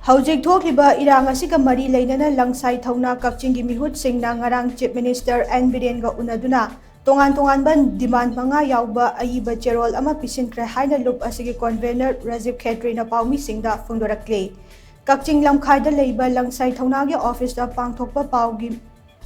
Houjik thokliba irang asiga mari leinana Langsai Thouna Kakching meehut shingda ngarang Chief Minister and Biren ga unnaduna tonganba demand manga yaoba aeeba cherol ama pishinkhre haina loop asigi Convenor Rajiv kshetri na paomi shingda phongdorakli Kakching Langsai da leiba Langsai Thouna ge office da pangthokpa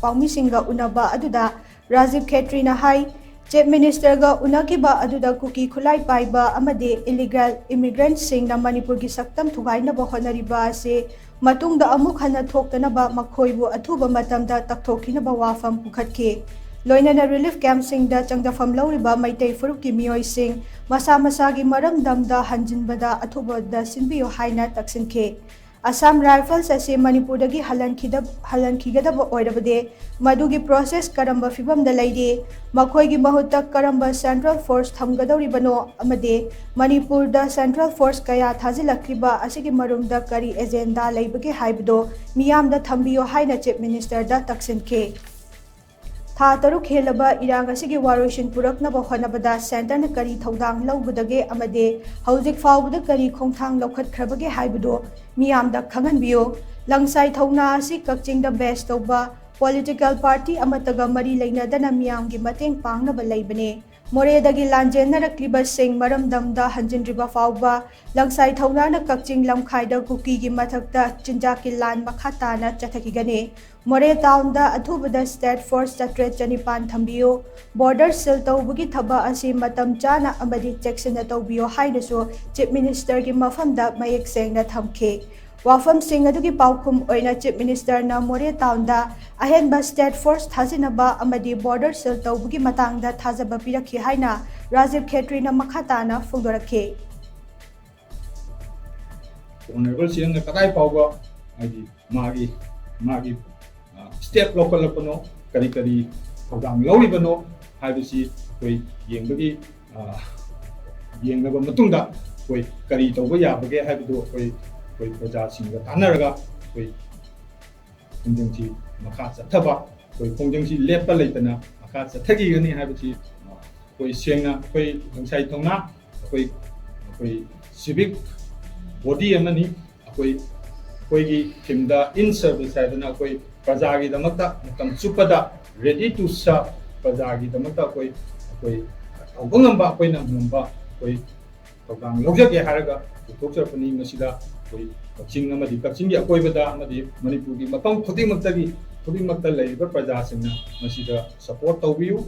paomi singga unaba aduda Rajiv kshetri na hai Chief Minister ga unakiba aduda kuki khulai paiba amade illegal immigrants singna Manipur gi saktam thugaina ba honariba ase matungda amuk hana thoktanaba makhoibu athuba matamda takthokhinaba wafam pukhatke loinana relief camp singda changdafam lawriba maitei furup ki miyoi sing masa gi maram damda hanjinbada athuba da sinbiyo haina taksinke Assam Rifles ase Manipur dagi halankhigada oirabade madugi process karamba fibam da laide makhoi gi mahutta karamba Central Force thamgadoribano amade Manipur da Central Force kaya thajilakriba asigi marumda kari agenda laibage haibdo miyam da thambiyo haina Chief Minister da taksinke Tha taruk helaba irang asigi waroishin puraknaba honabada center na kari thodang laubudage amade Houjik faubada kari khongthang lokhatkrabage haibdo miyamda khanganbiyo Langsai Thouna asi Kakching da best toba political party amataga mari leinadana miyamgi mateng pangnaba leibane Moredagi lanjenarakliba sing maramdamda hanjinriba fauba Langsai Thouna na Kakching lamkhaida kuki gi mathakta chinjaki lan makhatana chathakigane More town da athubada state force chatre chanipan thambiyo border seal tawbugi thaba asi matam chana amadi section na tawbiyo hainaso Chief Minister gi mafamda mayek sengna thamke Wafam sing adugi paukum oina Chief Minister na More town da ahenba state force thasinaba amadi border seal tawbugi matangda thajaba pirakhi haina Rajiv kshetri na makhatana phongdorakli Honorable Siyang katai pauga adi magi step local pano kari program lauri bano haibisi koi yengbagi yengnaba matungda koi kari tawba yabage haibido koi praja singa tanaraga koi phongjangsi makha chathaba koi phongjangsi lepa leitana makha chathagi gani haibisi koi sengna koi Langsai Thouna koi civic body amani koi gi timda in service haidana koi Prajagi damakta mutam chupada ready to serve Prajagi damakta koi awangamba koi namba koi program lojake haraga thokchapani masida koi Kakching amadi Kakching gi akoibada amadi Manipur gi mapam khudimakta laiba praja singna masida support tawbiyu